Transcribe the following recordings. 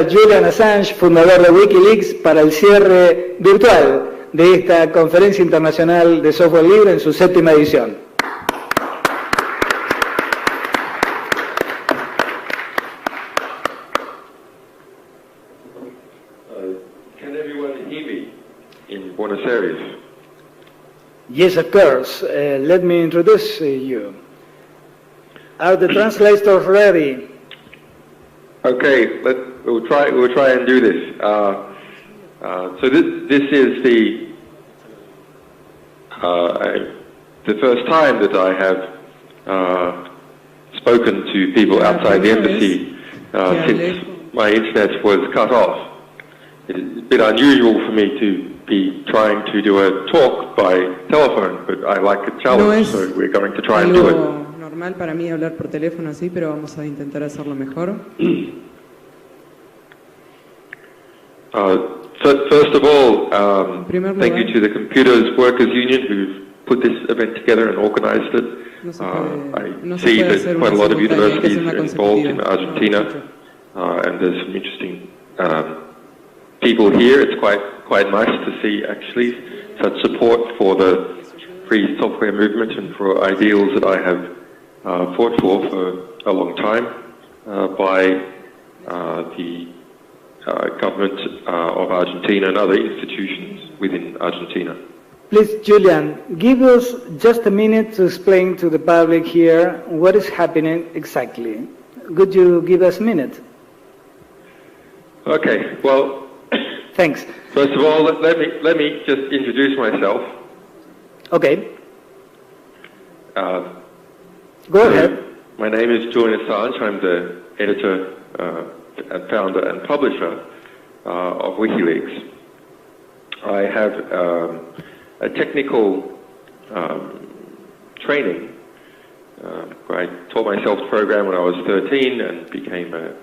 Julian Assange, fundador de Wikileaks, para el cierre virtual de esta Conferencia Internacional de Software Libre en su 7ª edición. Can everyone hear me in Buenos Aires? Yes, of course. Let me introduce you. Are the translators ready? Okay, we'll try and do this. So this is the first time that I have spoken to people outside the embassy since my internet was cut off. It's a bit unusual for me to be trying to do a talk by telephone, but I like a challenge, so we're going to try and do it. Normal para mí hablar por teléfono así, pero vamos a intentar hacerlo mejor. So first of all, thank you to the Computers Workers Union who've put this event together and organized it. I see that quite a lot of universities are involved in Argentina, and there's some interesting people here. It's quite nice to see actually such support for the free software movement and for ideals that I have fought for a long time by the government of Argentina and other institutions within Argentina. Please, Julian, give us just a minute to explain to the public here what is happening exactly. Could you give us a minute? Okay, well, thanks. First of all, let me just introduce myself. Okay. Go ahead. My name is Julian Assange. I'm the editor and founder and publisher of Wikileaks. I have a technical training. I taught myself to program when I was 13 and became a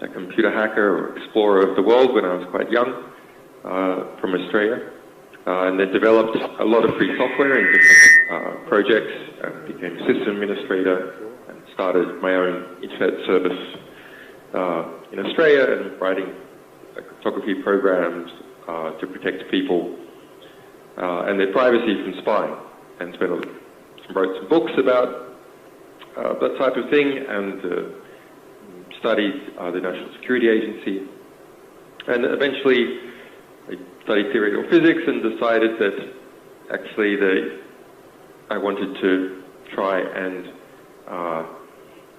computer hacker or explorer of the world when I was quite young from Australia. And then developed a lot of free software in different projects and became a system administrator and started my own internet service in Australia and writing cryptography programs to protect people and their privacy from spying, and wrote some books about that type of thing, and studied the National Security Agency, and eventually I studied theoretical physics and decided that actually I wanted to try and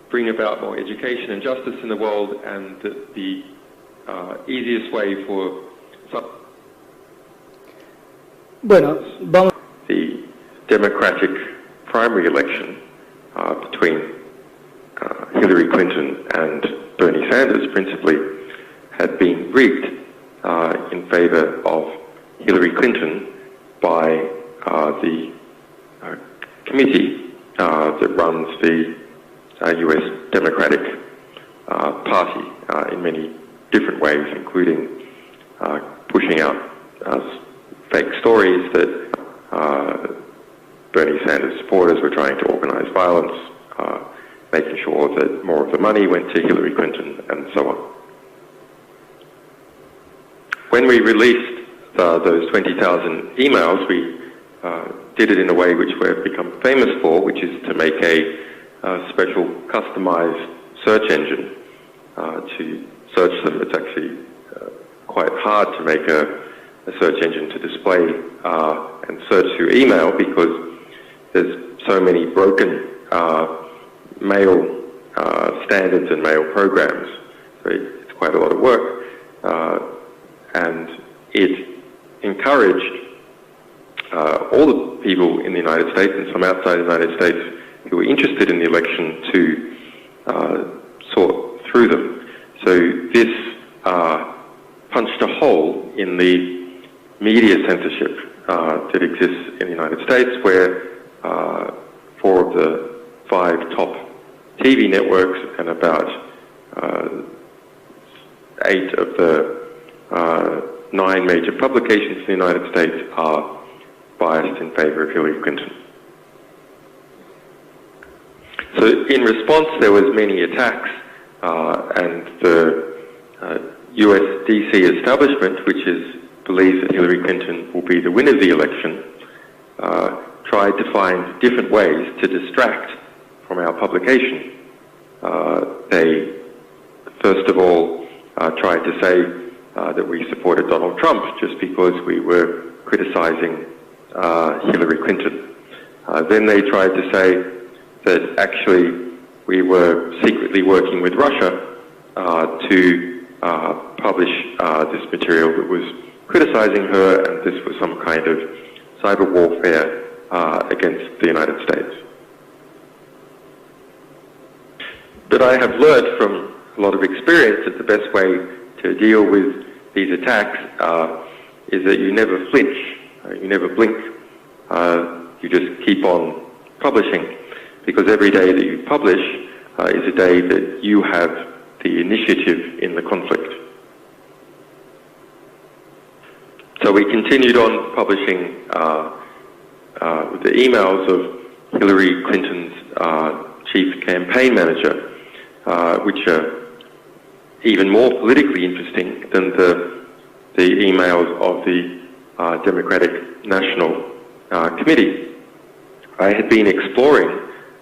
bring about more education and justice in the world, and that the easiest way for the Democratic primary election between Hillary Clinton and Bernie Sanders principally had been rigged in favor of Hillary Clinton by the committee that runs the US Democratic Party in many different ways, including pushing out fake stories that Bernie Sanders supporters were trying to organize violence, making sure that more of the money went to Hillary Clinton, and so on. When we released those 20,000 emails, we did it in a way which we've become famous for, which is to make a special customized search engine to search them. It's actually quite hard to make a search engine to display and search through email because there's so many broken mail standards and mail programs. So it's quite a lot of work. And it encouraged all the people in the United States and some outside the United States who were interested in the election to sort through them. So this punched a hole in the media censorship that exists in the United States, where 4 of the 5 top TV networks and about 8 of the 9 major publications in the United States are biased in favor of Hillary Clinton. So in response, there was many attacks, and the US DC establishment, which believes that Hillary Clinton will be the winner of the election, tried to find different ways to distract from our publication. They, first of all, tried to say that we supported Donald Trump just because we were criticizing Hillary Clinton. Then they tried to say that actually we were secretly working with Russia to publish this material that was criticizing her, and this was some kind of cyber warfare against the United States. But I have learned from a lot of experience that the best way to deal with these attacks is that you never flinch, you never blink, you just keep on publishing, because every day that you publish is a day that you have the initiative in the conflict. So we continued on publishing the emails of Hillary Clinton's chief campaign manager, which are even more politically interesting than the emails of the Democratic National Committee. I had been exploring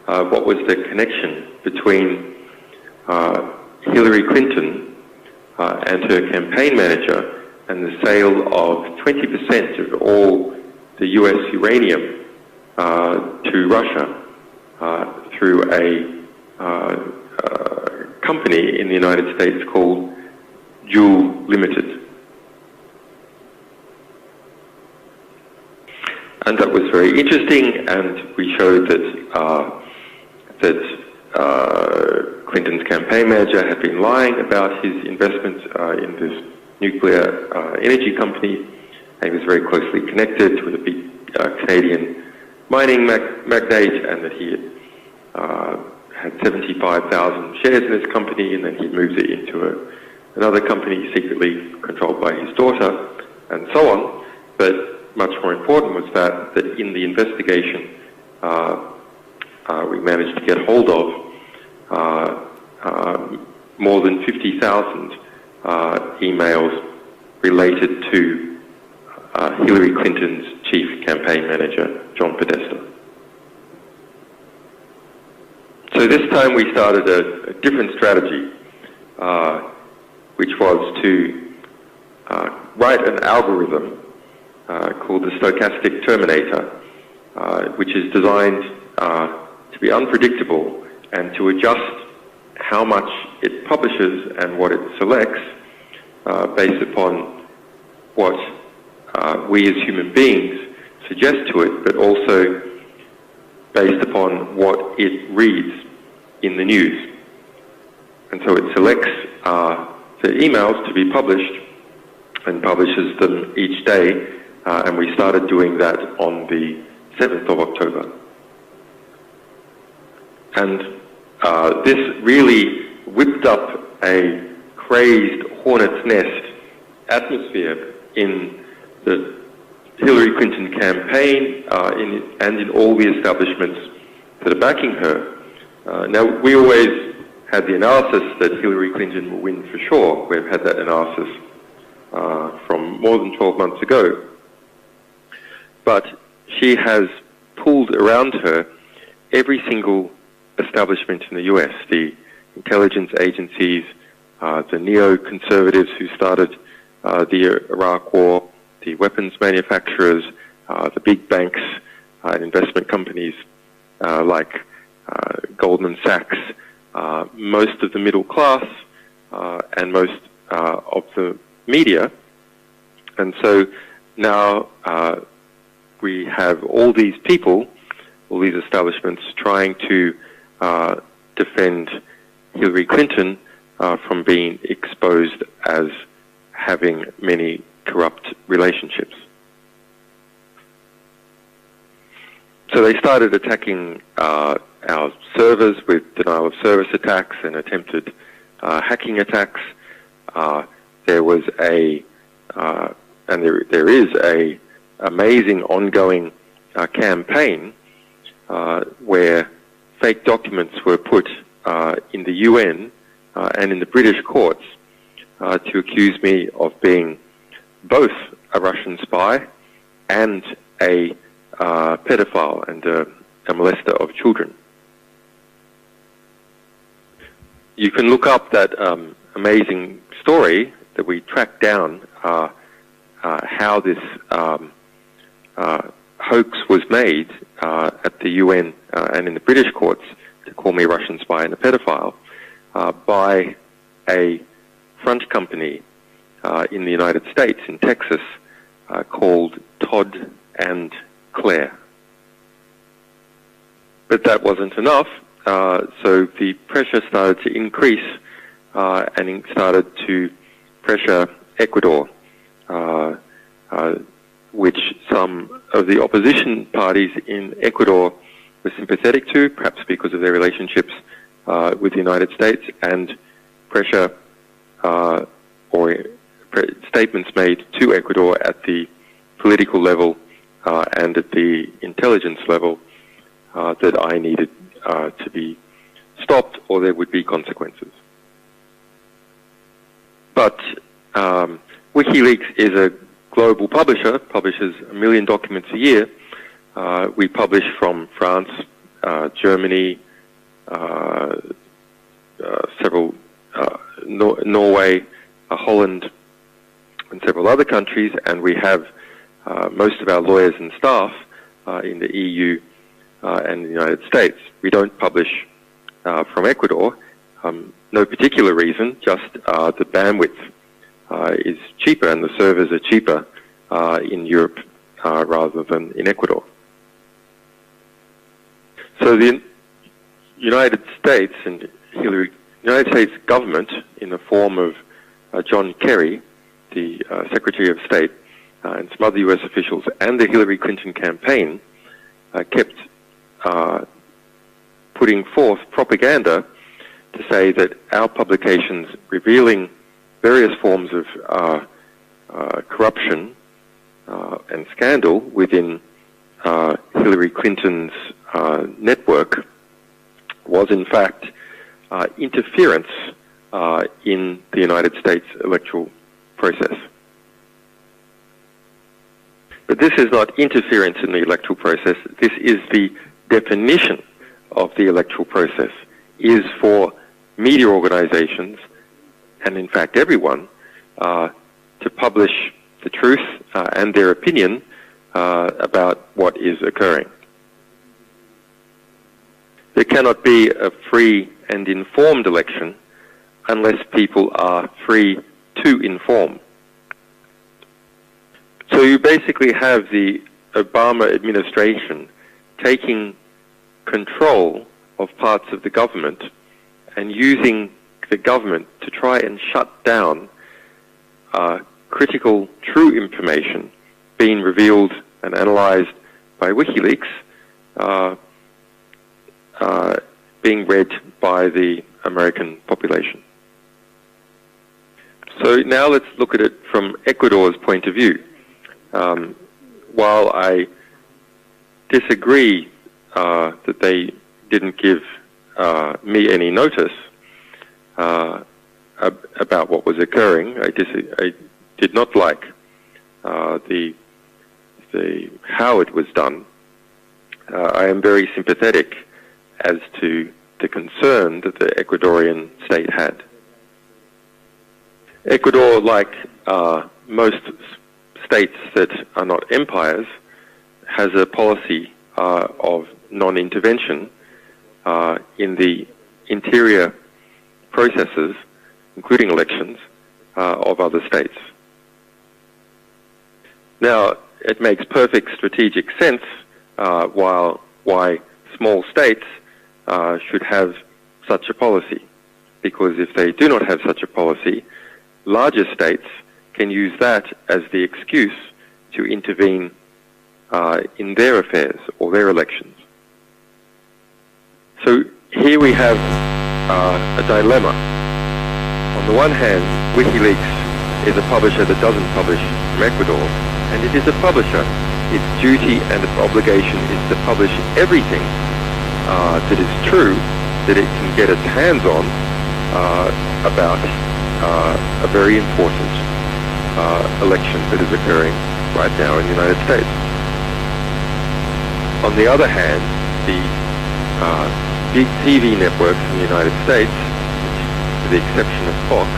what was the connection between Hillary Clinton and her campaign manager and the sale of 20% of all the US uranium to Russia through a company in the United States called Juul Limited. And that was very interesting, and we showed that Clinton's campaign manager had been lying about his investment in this nuclear energy company, and he was very closely connected with a big Canadian mining magnate, and that he had 75,000 shares in this company, and then he moved it into another company secretly controlled by his daughter, and so on. But much more important was that in the investigation we managed to get hold of more than 50,000 emails related to Hillary Clinton's chief campaign manager, John Podesta. So this time we started a different strategy, which was to write an algorithm called the stochastic terminator, which is designed to be unpredictable and to adjust how much it publishes and what it selects based upon what we as human beings suggest to it, but also based upon what it reads in the news. And so it selects the emails to be published and publishes them each day, and we started doing that on the 7th of October. And this really whipped up a crazed hornet's nest atmosphere in the Hillary Clinton campaign and in all the establishments that are backing her. Now, we always had the analysis that Hillary Clinton will win for sure. We've had that analysis from more than 12 months ago. But she has pulled around her every single establishment in the US, the intelligence agencies, the neoconservatives who started the Iraq War, the weapons manufacturers, the big banks and investment companies like Goldman Sachs, most of the middle class, and most of the media. And so now we have all these people, all these establishments trying to defend Hillary Clinton from being exposed as having many corrupt relationships. So they started attacking our servers with denial of service attacks and attempted hacking attacks. There was and there is a amazing ongoing campaign where fake documents were put in the UN and in the British courts to accuse me of being both a Russian spy and a pedophile and a molester of children. You can look up that amazing story that we tracked down, how this hoax was made at the UN and in the British courts to call me a Russian spy and a pedophile by a front company in the United States, in Texas, called Todd and Claire. But that wasn't enough, so the pressure started to increase and it started to pressure Ecuador, which some of the opposition parties in Ecuador were sympathetic to, perhaps because of their relationships with the United States, and pressure statements made to Ecuador at the political level and at the intelligence level that I needed to be stopped or there would be consequences. But Wikileaks is a global publisher, publishes 1 million documents a year. We publish from France, Germany, several Norway, Holland, and several other countries, and we have most of our lawyers and staff in the EU and the United States. We don't publish from Ecuador, no particular reason, just the bandwidth is cheaper and the servers are cheaper in Europe rather than in Ecuador. So the United States and United States government, in the form of John Kerry, the Secretary of State, and some other U.S. officials, and the Hillary Clinton campaign, kept putting forth propaganda to say that our publications revealing various forms of corruption and scandal within Hillary Clinton's network was in fact interference in the United States electoral process. But this is not interference in the electoral process. This is the definition of the electoral process, is for media organizations, and in fact everyone, to publish the truth and their opinion about what is occurring. There cannot be a free and informed election unless people are free to inform. So you basically have the Obama administration taking control of parts of the government and using the government to try and shut down critical, true information being revealed and analyzed by WikiLeaks, being read by the American population. So now let's look at it from Ecuador's point of view. While I disagree that they didn't give me any notice about what was occurring, I did not like how it was done. I am very sympathetic as to the concern that the Ecuadorian state had. Ecuador, like most states that are not empires, has a policy of non-intervention in the interior processes, including elections, of other states. Now, it makes perfect strategic sense why small states should have such a policy, because if they do not have such a policy, larger states can use that as the excuse to intervene in their affairs or their elections. So here we have a dilemma. On the one hand, WikiLeaks is a publisher that doesn't publish from Ecuador, and it is a publisher. Its duty and its obligation is to publish everything that is true that it can get its hands on about a very important election that is occurring right now in the United States. On the other hand, the big TV networks in the United States, with the exception of Fox,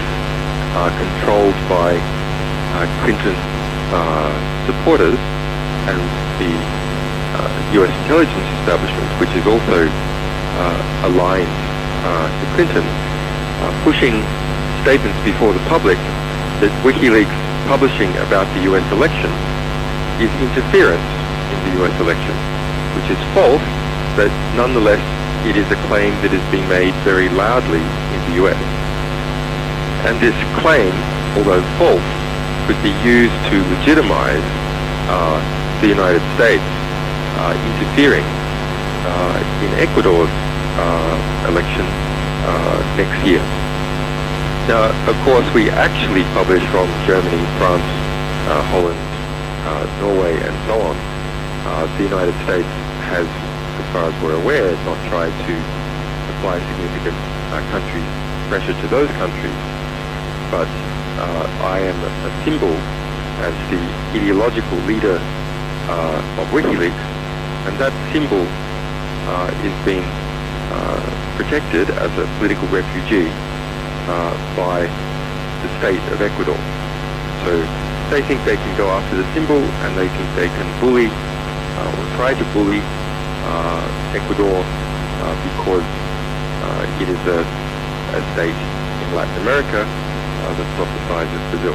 are controlled by Clinton supporters, and the U.S. intelligence establishment, which is also aligned to Clinton, pushing statements before the public that WikiLeaks publishing about the U.S. election is interference in the U.S. election, which is false, but nonetheless it is a claim that is being made very loudly in the U.S. And this claim, although false, could be used to legitimize the United States interfering in Ecuador's election next year. Now, of course, we actually publish from Germany, France, Holland, Norway, and so on. The United States has, as far as we're aware, not tried to apply significant country pressure to those countries. But I am a symbol as the ideological leader of WikiLeaks, and that symbol is being protected as a political refugee by the state of Ecuador. So they think they can go after the symbol, and they think they can bully or try to bully Ecuador because it is a state in Latin America that's not the size of Brazil.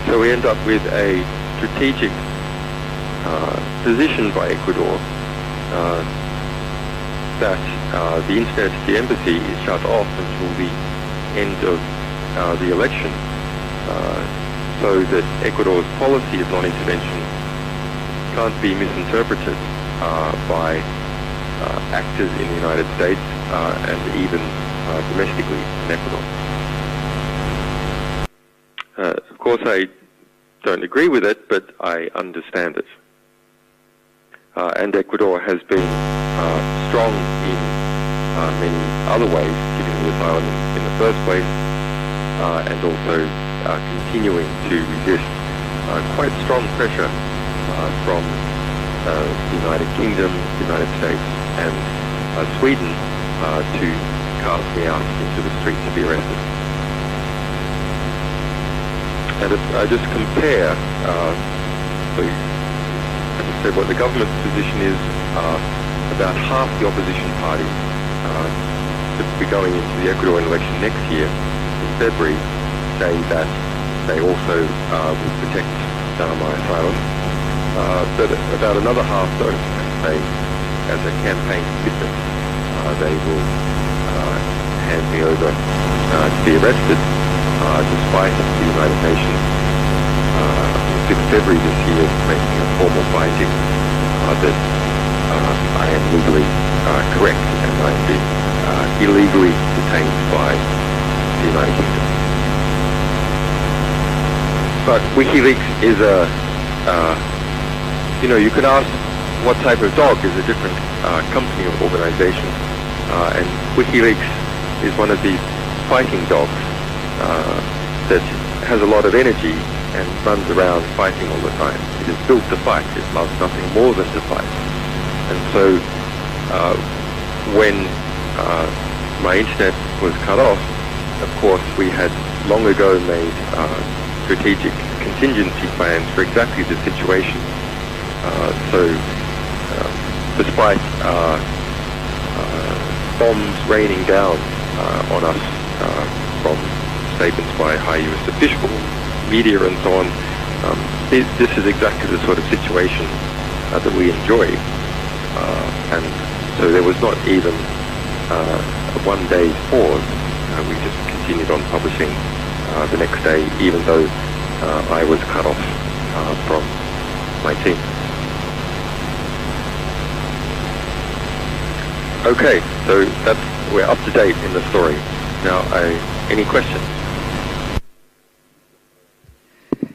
So we end up with a strategic position by Ecuador that the internet, the embassy, is shut off until the end of the election, so that Ecuador's policy of non-intervention can't be misinterpreted by actors in the United States and even domestically in Ecuador. Of course, I don't agree with it, but I understand it. And Ecuador has been strong in many other ways, giving the asylum in the first place, and also continuing to resist quite strong pressure from the United Kingdom, the United States, and Sweden to cast me out into the street to be arrested. And if I just compare, as I said, what the government's position is, about half the opposition parties that will be going into the Ecuadorian election next year in February say that they also will protect my asylum. But about another half, though, say, as a campaign commitment, they will hand me over to be arrested, despite the United Nations on 6th February this year making a formal finding that I am legally correct and I am being illegally detained by the United Kingdom. But WikiLeaks is you can ask what type of dog is a different company or organization, and WikiLeaks is one of these fighting dogs that has a lot of energy and runs around fighting all the time. It is built to fight. It loves nothing more than to fight. And so when my internet was cut off, of course we had long ago made strategic contingency plans for exactly this situation. So despite bombs raining down on us from statements by high US officials, media and so on, this is exactly the sort of situation that we enjoy. And so there was not even a one-day pause. We just continued on publishing the next day, even though I was cut off from my team. Okay, so we're up to date in the story. Now, any questions?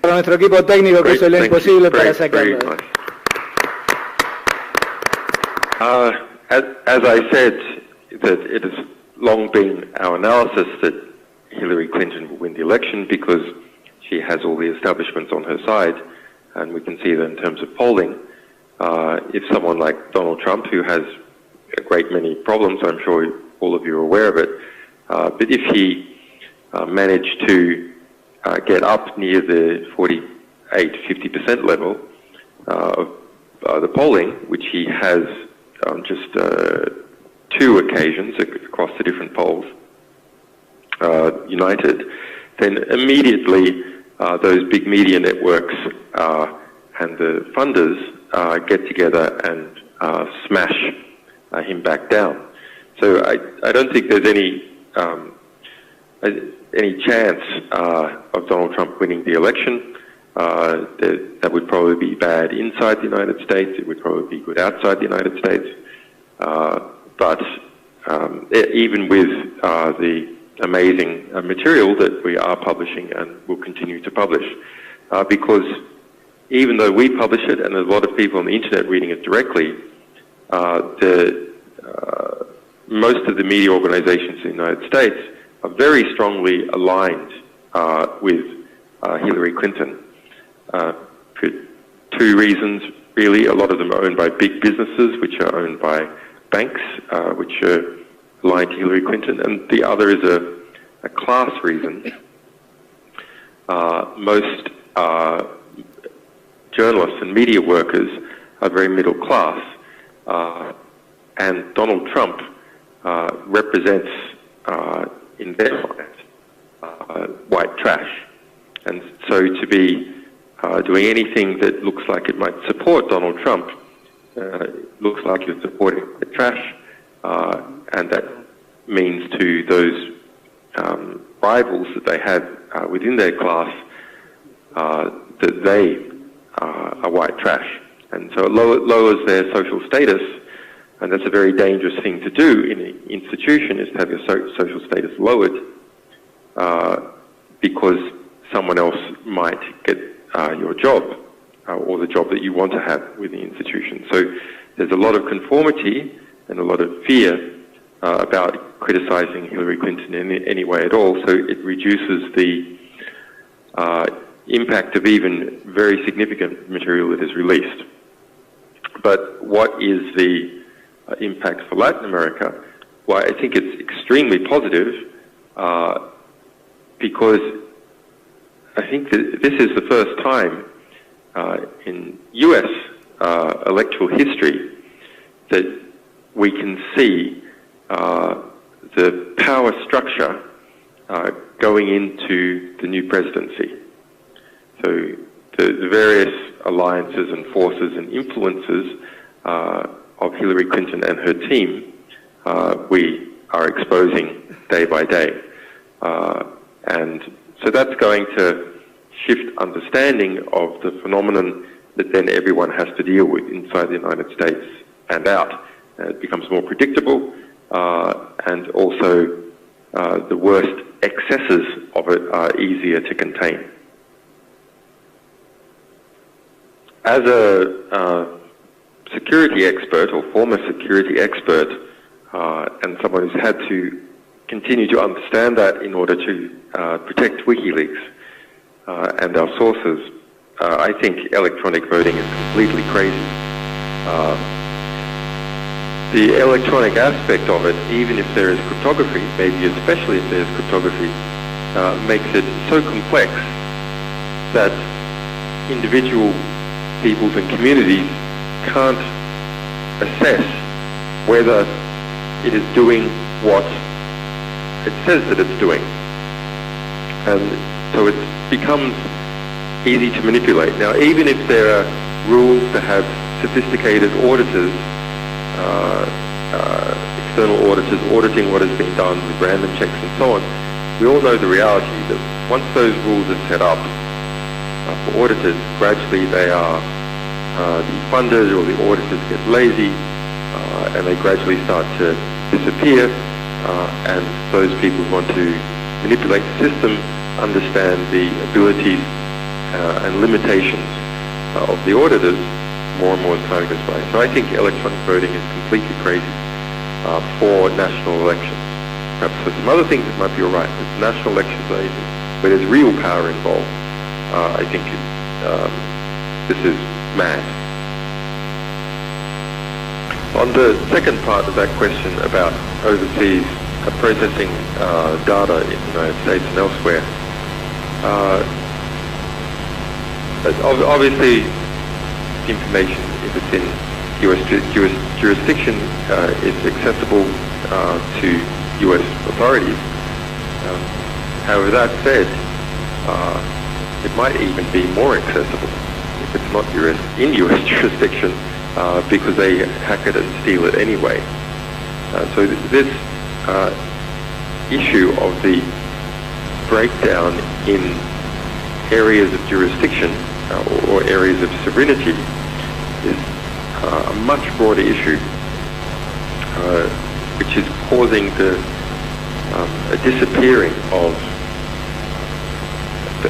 Para nuestro equipo técnico que hizo lo imposible para sacarlo. Nice. As I said, that it is long been our analysis that Hillary Clinton will win the election because she has all the establishments on her side, and we can see that in terms of polling. If someone like Donald Trump, who has a great many problems, I'm sure all of you are aware of it, but if he managed to get up near the 48-50% level of the polling, which he has on just 2 occasions across the different polls, united, then immediately those big media networks and the funders get together and smash him back down. So I don't think there's any chance of Donald Trump winning the election. That would probably be bad inside the United States. It would probably be good outside the United States. But even with the amazing material that we are publishing and will continue to publish, because even though we publish it and there's a lot of people on the internet reading it directly, most of the media organizations in the United States are very strongly aligned with Hillary Clinton for 2 reasons, really. A lot of them are owned by big businesses, which are owned by banks, which are aligned to Hillary Clinton, and the other is a class reason. Most journalists and media workers are very middle class, and Donald Trump represents, in their mind, white trash. And so to be doing anything that looks like it might support Donald Trump looks like you're supporting the trash, and that means to those rivals that they have within their class that they are white trash. And so it lowers their social status, and that's a very dangerous thing to do in an institution, is to have your social status lowered because someone else might get your job or the job that you want to have with the institution. So there's a lot of conformity and a lot of fear about criticizing Hillary Clinton in any way at all, so it reduces the impact of even very significant material that is released. But what is the impact for Latin America? Well, I think it's extremely positive because I think that this is the first time in US electoral history that we can see the power structure going into the new presidency. So the various alliances and forces and influences of Hillary Clinton and her team, we are exposing day by day. And so that's going to shift understanding of the phenomenon that then everyone has to deal with inside the United States and out. It becomes more predictable, and also the worst excesses of it are easier to contain. As a security expert or former security expert, and someone who's had to continue to understand that in order to protect Wikileaks and our sources, I think electronic voting is completely crazy. The electronic aspect of it, even if there is cryptography, maybe especially if there's cryptography, makes it so complex that individual peoples and communities can't assess whether it is doing what it says that it's doing. And so it becomes easy to manipulate. Now, even if there are rules to have sophisticated auditors, external auditors auditing what has been done with random checks and so on, we all know the reality that once those rules are set up for auditors, gradually they are, the funders or the auditors get lazy, and they gradually start to disappear, and those people who want to manipulate the system understand the abilities and limitations of the auditors more and more as time goes by. So I think electronic voting is completely crazy for national elections. perhaps for some other things it might be all right. It's national legislation, where there's real power involved. I think this is mad. On the second part of that question about overseas processing data in the United States and elsewhere, obviously information, if it's in US jurisdiction, is accessible to US authorities. However, that said, it might even be more accessible if it's not in US jurisdiction, because they hack it and steal it anyway. So this issue of the breakdown in areas of jurisdiction or areas of sovereignty is a much broader issue, which is causing a disappearing of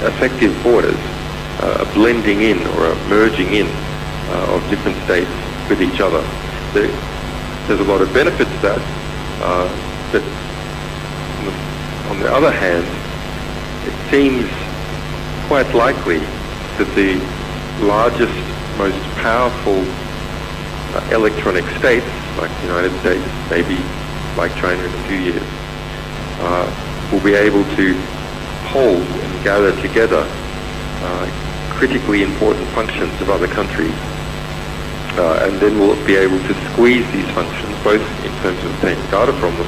effective borders, a blending in or a merging in of different states with each other. There's a lot of benefits to that, but on the other hand, it seems quite likely that the largest, most powerful electronic states, like the United States, maybe like China in a few years, will be able to hold and gather together critically important functions of other countries, and then we'll be able to squeeze these functions, both in terms of obtaining data from them,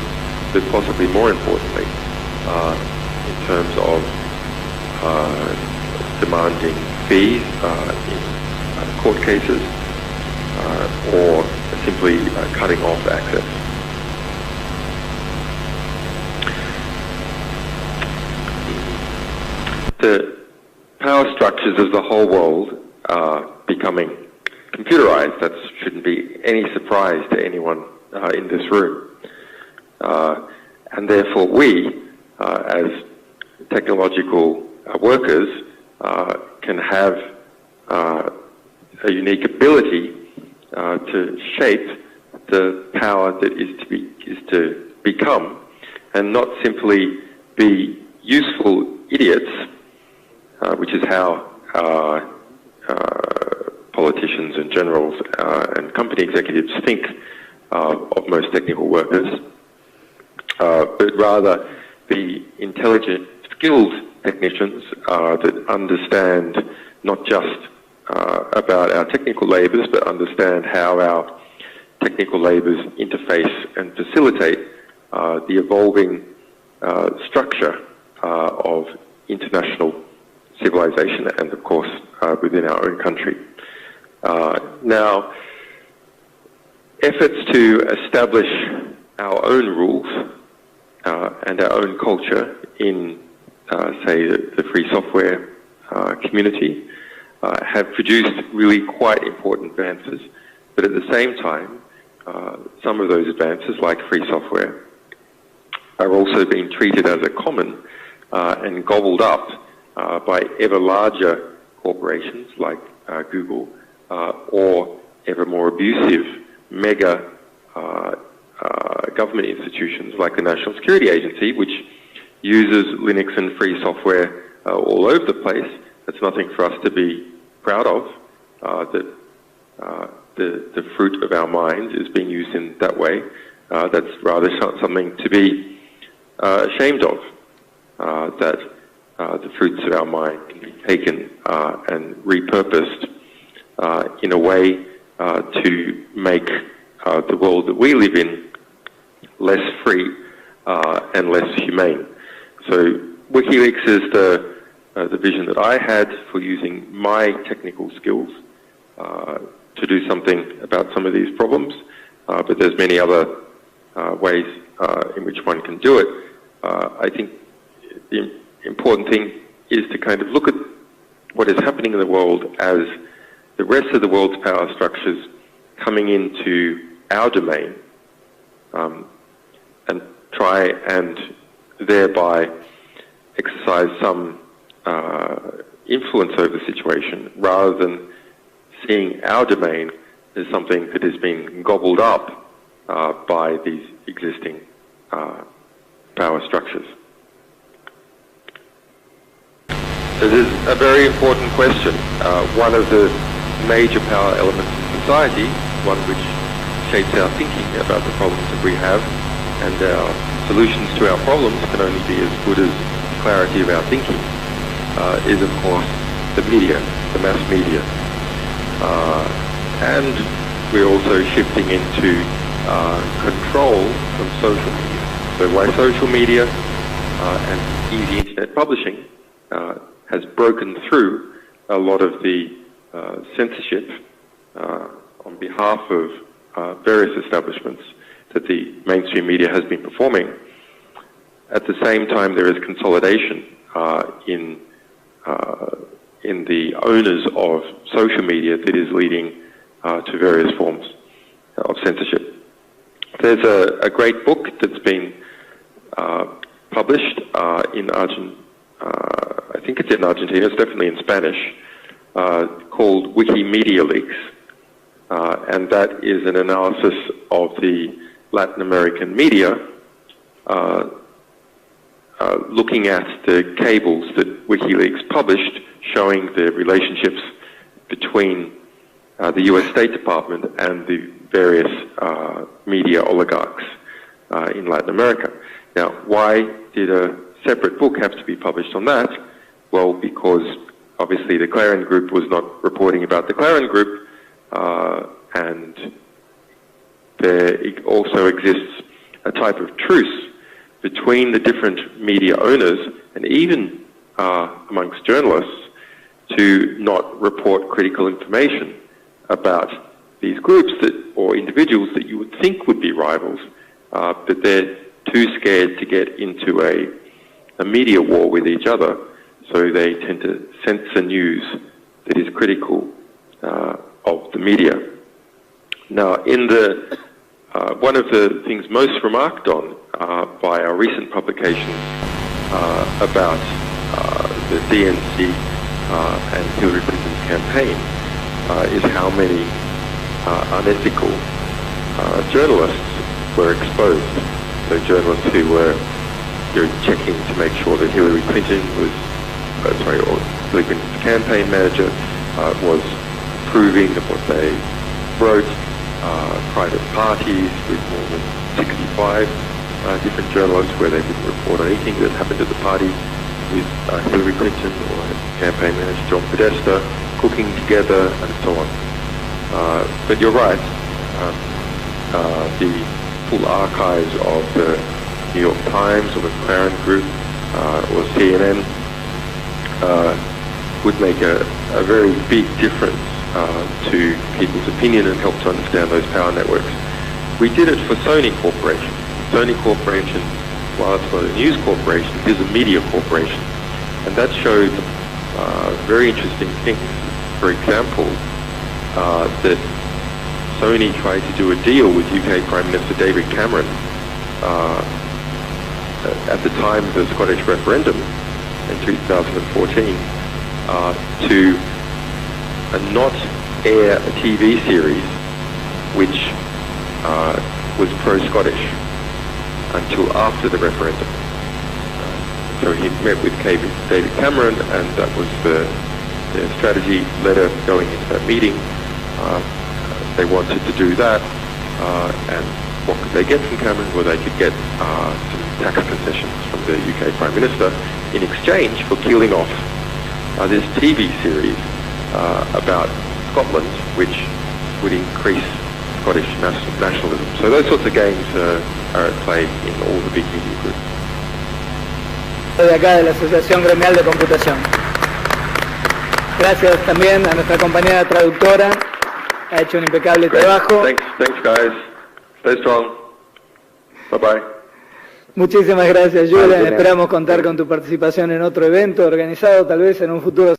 but possibly more importantly, in terms of demanding fees in court cases, or simply cutting off access. The power structures of the whole world are becoming computerized. That shouldn't be any surprise to anyone in this room. And therefore we, as technological workers, can have a unique ability to shape the power that is to become, and not simply be useful idiots, which is how politicians and generals and company executives think of most technical workers, but rather be intelligent, skilled technicians that understand not just about our technical labours, but understand how our technical labours interface and facilitate the evolving structure of international civilization and, of course, within our own country. Now, efforts to establish our own rules and our own culture in, say, the free software community have produced really quite important advances, but at the same time, some of those advances, like free software, are also being treated as a common and gobbled up by ever larger corporations like Google, or ever more abusive mega government institutions like the National Security Agency, which uses Linux and free software all over the place. That's nothing for us to be proud of, that the fruit of our minds is being used in that way. That's rather something to be ashamed of, that the fruits of our mind can be taken and repurposed in a way to make the world that we live in less free and less humane. So Wikileaks is the vision that I had for using my technical skills to do something about some of these problems, but there's many other ways in which one can do it. I think the important thing is to kind of look at what is happening in the world as the rest of the world's power structures coming into our domain, and try and thereby exercise some influence over the situation, rather than seeing our domain as something that is being gobbled up by these existing power structures? It is a very important question. One of the major power elements in society, one which shapes our thinking about the problems that we have, and our solutions to our problems can only be as good as clarity of our thinking, is of course the media, the mass media. And we're also shifting into control from social media. So why social media and easy internet publishing has broken through a lot of the censorship on behalf of various establishments that the mainstream media has been performing. At the same time, there is consolidation in the owners of social media that is leading to various forms of censorship. There's a great book that's been published in Argentina. I think it's in Argentina. It's definitely in Spanish, called Wikileaks, and that is an analysis of the Latin American media, looking at the cables that WikiLeaks published, showing the relationships between the US State Department and the various media oligarchs in Latin America. Now, why did a separate book have to be published on that? Well, because obviously the Clarion Group was not reporting about the Clarion Group, and there also exists a type of truce between the different media owners and even amongst journalists to not report critical information about these groups or individuals that you would think would be rivals, but they're too scared to get into a media war with each other, so they tend to censor news that is critical of the media. Now, in the one of the things most remarked on by our recent publication about the DNC and Hillary Clinton's campaign is how many unethical journalists were exposed. So journalists who were checking to make sure that Hillary Clinton was, or Hillary Clinton's campaign manager was approving of what they wrote, private parties with more than 65 different journalists where they didn't report on anything that happened at the party, with Hillary Clinton or her campaign manager Podesta cooking together and so on. But you're right, the full archives of the New York Times or the Clarion Group or CNN would make a very big difference to people's opinion and help to understand those power networks. We did it for Sony Corporation. Sony Corporation, while it's not a news corporation, it is a media corporation. And that showed very interesting things. For example, that Sony tried to do a deal with UK Prime Minister David Cameron at the time of the Scottish referendum in 2014 to not air a TV series which was pro-Scottish until after the referendum. So he met with David Cameron, and that was the strategy letter going into that meeting. They wanted to do that, and what could they get from Cameron? Well, they could get some tax concessions from the UK Prime Minister in exchange for killing off this TV series about Scotland, which would increase Scottish nationalism. So those sorts of games are at play in all the big media groups. De acá de la Asociación Gremial de Computación. Gracias también a nuestra compañera traductora, ha hecho un impecable trabajo. Thanks guys. Stay strong. Bye bye. Muchísimas gracias, Julian. Esperamos contar con tu participación en otro evento organizado, tal vez en un futuro.